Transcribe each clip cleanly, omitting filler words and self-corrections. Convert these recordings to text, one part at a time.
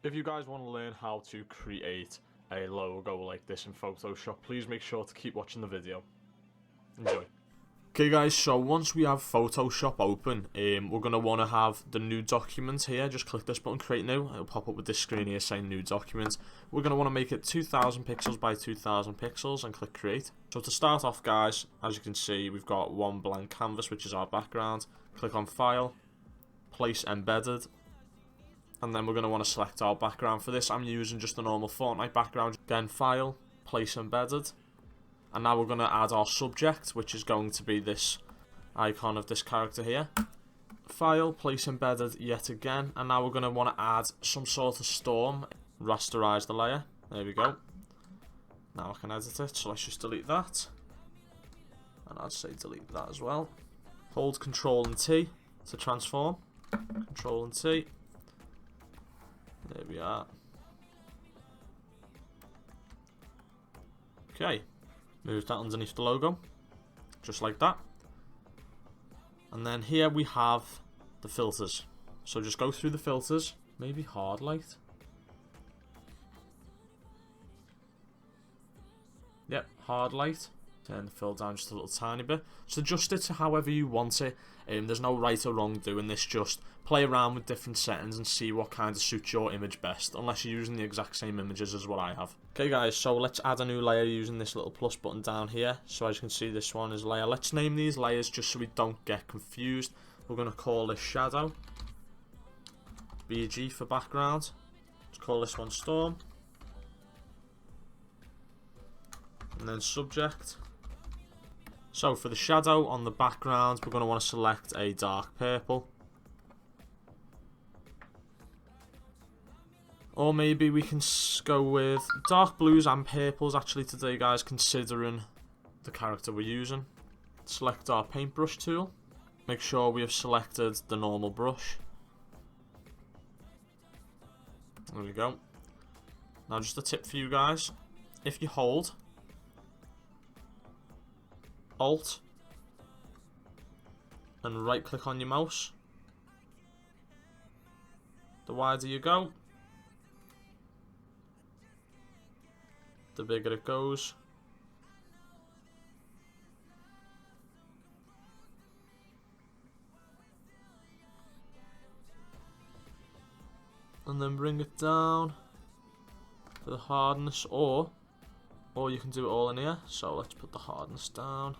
If you guys want to learn how to create a logo like this in Photoshop, please make sure to keep watching the video. Enjoy. Okay guys, so once we have Photoshop open, we're going to want to have the new document here. Just click this button, create new. It'll pop up with this screen here saying new document. We're going to want to make it 2000 pixels by 2000 pixels and click create. So to start off guys, as you can see, we've got one blank canvas, which is our background. Click on file, place embedded. And then we're going to want to select our background. For this, I'm using just a normal Fortnite background. Again, file, place embedded. And now we're going to add our subject, which is going to be this icon of this character here. File, place embedded yet again. And now we're going to want to add some sort of storm. Rasterize the layer. There we go. Now I can edit it, so let's just delete that. And I'd say delete that as well. Hold Control and T to transform. Control and T. There we are. Okay, move that underneath the logo, just like that. And then here we have the filters. So just go through the filters, maybe hard light. Yep, hard light. Turn the fill down just a little tiny bit. So adjust it to however you want it. There's no right or wrong doing this, just play around with different settings and see what kind of suits your image best, unless you're using the exact same images as what I have. Okay guys, so let's add a new layer using this little plus button down here. So as you can see, this one is layer. Let's name these layers just so we don't get confused. We're going to call this shadow, BG for background. Let's call this one storm, and then subject. So for the shadow on the background, we're going to want to select a dark purple. Or maybe we can go with dark blues and purples actually today guys, considering the character we're using. Select our paintbrush tool. Make sure we have selected the normal brush. There we go. Now just a tip for you guys. If you hold Alt and right click on your mouse, the wider you go, the bigger it goes. And then bring it down for the hardness, or you can do it all in here. So let's put the hardness down.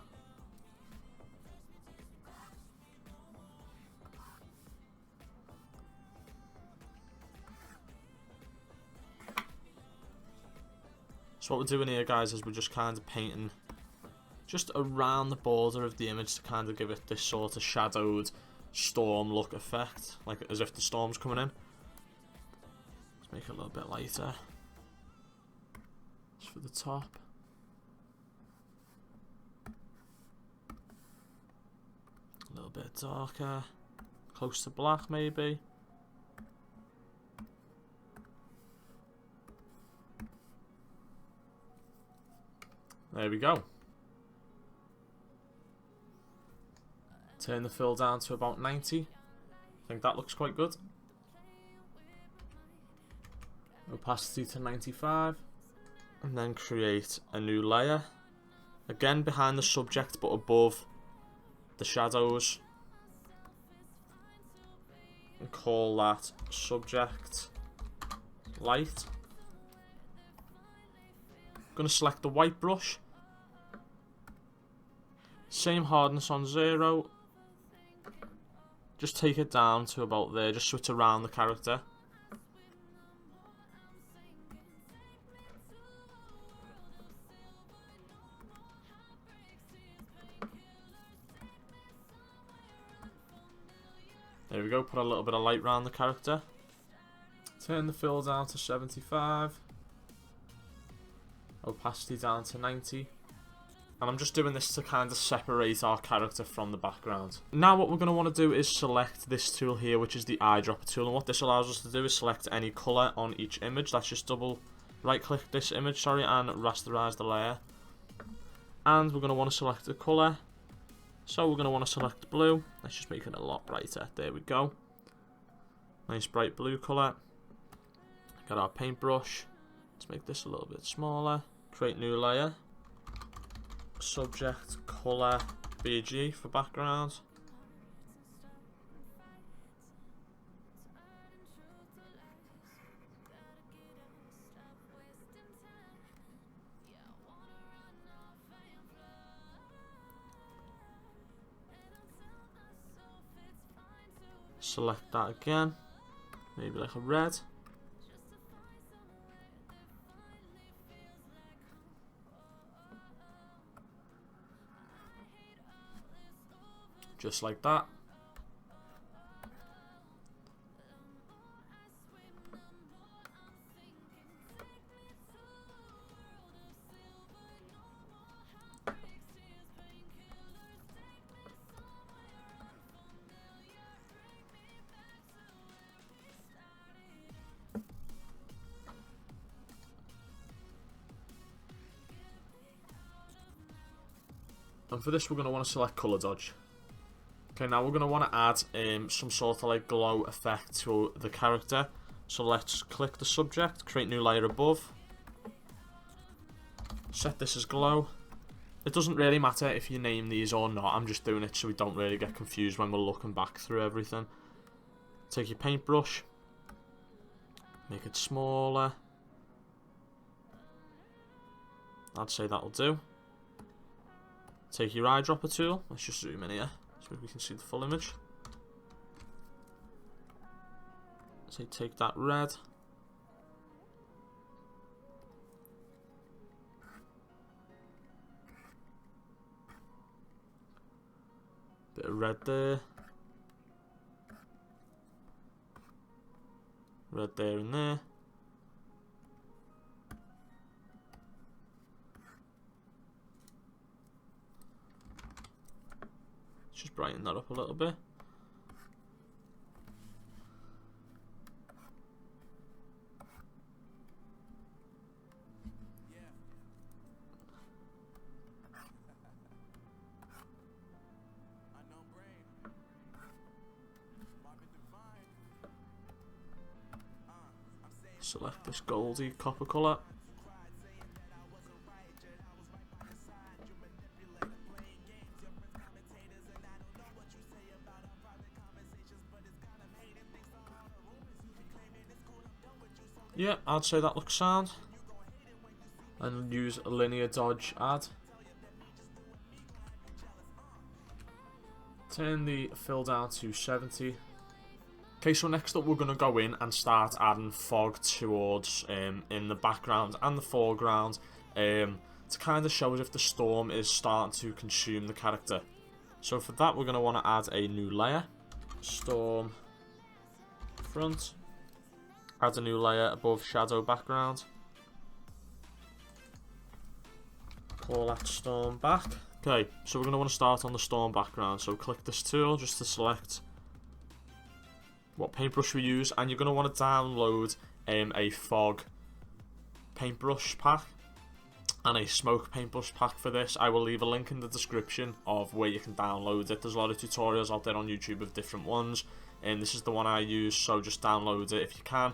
So what we're doing here guys is we're just kind of painting just around the border of the image to kind of give it this sort of shadowed storm look effect, like as if the storm's coming in. Let's make it a little bit lighter. Just for the top. A little bit darker, close to black maybe. There we go. Turn the fill down to about 90. I think that looks quite good. Opacity to 95. And then create a new layer. Again behind the subject but above the shadows. And call that subject light. I'm going to select the white brush. Same hardness on 0. Just take it down to about there, just so it's around the character. There we go, put a little bit of light around the character. Turn the fill down to 75. Opacity down to 90. And I'm just doing this to kind of separate our character from the background. Now what we're going to want to do is select this tool here, which is the eyedropper tool. And what this allows us to do is select any colour on each image. Let's just double right click this image, and rasterize the layer. And we're going to want to select a colour. So we're going to want to select blue. Let's just make it a lot brighter. There we go. Nice bright blue colour. Get our paintbrush. Let's make this a little bit smaller. Create new layer. Subject, color, BG for background. Select that again. Maybe like a red. Just like that. And for this we're going to want to select colour dodge. Okay, now we're going to want to add some sort of like glow effect to the character. So let's click the subject, create new layer above. Set this as glow. It doesn't really matter if you name these or not, I'm just doing it so we don't really get confused when we're looking back through everything. Take your paintbrush, make it smaller. I'd say that'll do. Take your eyedropper tool, let's just zoom in here so we can see the full image. So take that red. Bit of red there. Red there and there. Just brighten that up a little bit. Select this goldy copper colour. Yeah, I'd say that looks sound. And use a linear dodge add. Turn the fill down to 70. Okay, so next up we're going to go in and start adding fog towards in the background and the foreground to kind of show as if the storm is starting to consume the character. So for that we're going to want to add a new layer. Storm front. Add a new layer above shadow background. Call that storm back. Okay, so we're going to want to start on the storm background. So click this tool just to select what paintbrush we use, and you're going to want to download a fog paintbrush pack and a smoke paintbrush pack for this. I will leave a link in the description of where you can download it. There's a lot of tutorials out there on YouTube of different ones, and this is the one I use, so just download it if you can.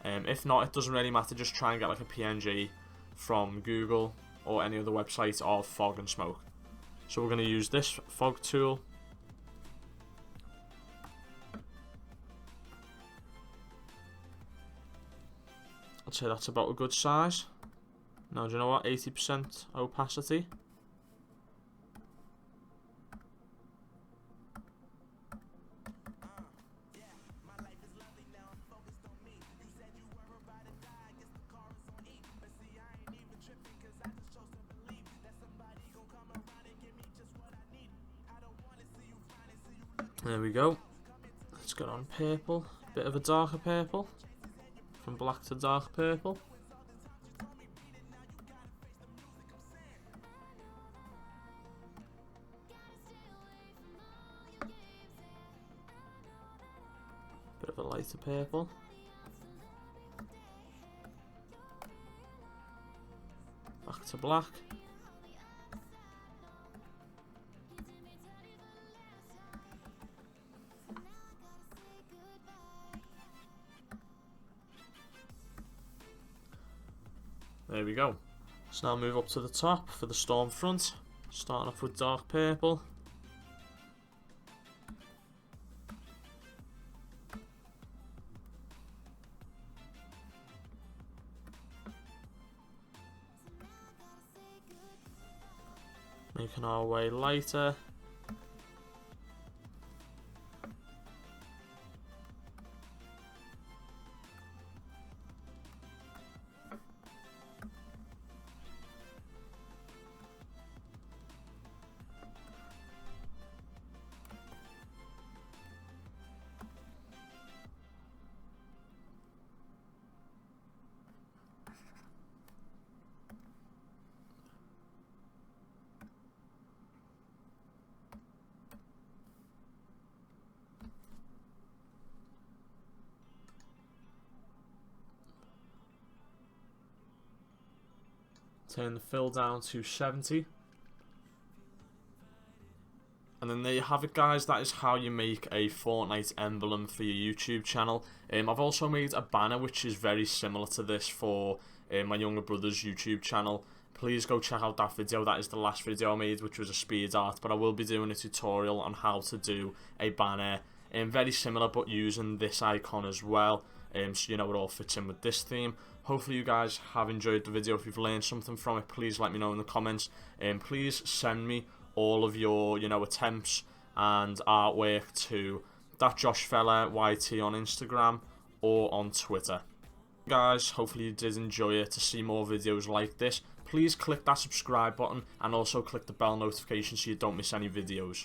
If not, it doesn't really matter, just try and get like a PNG from Google or any other website of fog and smoke. So we're going to use this fog tool. I'd say that's about a good size. Now, do you know what? 80% opacity. There we go. Let's get on purple. Bit of a darker purple. From black to dark purple. Bit of a lighter purple. Back to black. There we go. Let's now move up to the top for the storm front, starting off with dark purple. Making our way lighter. Turn the fill down to 70. And then there you have it, guys. That is how you make a Fortnite emblem for your YouTube channel. I've also made a banner which is very similar to this for my younger brother's YouTube channel. Please go check out that video. That is the last video I made, which was a speed art. But I will be doing a tutorial on how to do a banner. Very similar, but using this icon as well. So you know it all fits in with this theme. Hopefully you guys have enjoyed the video. If you've learned something from it, please let me know in the comments. Please send me all of your attempts and artwork to that Josh fella YT on Instagram or on Twitter. Guys, hopefully you did enjoy it. To see more videos like this, please click that subscribe button and also click the bell notification so you don't miss any videos.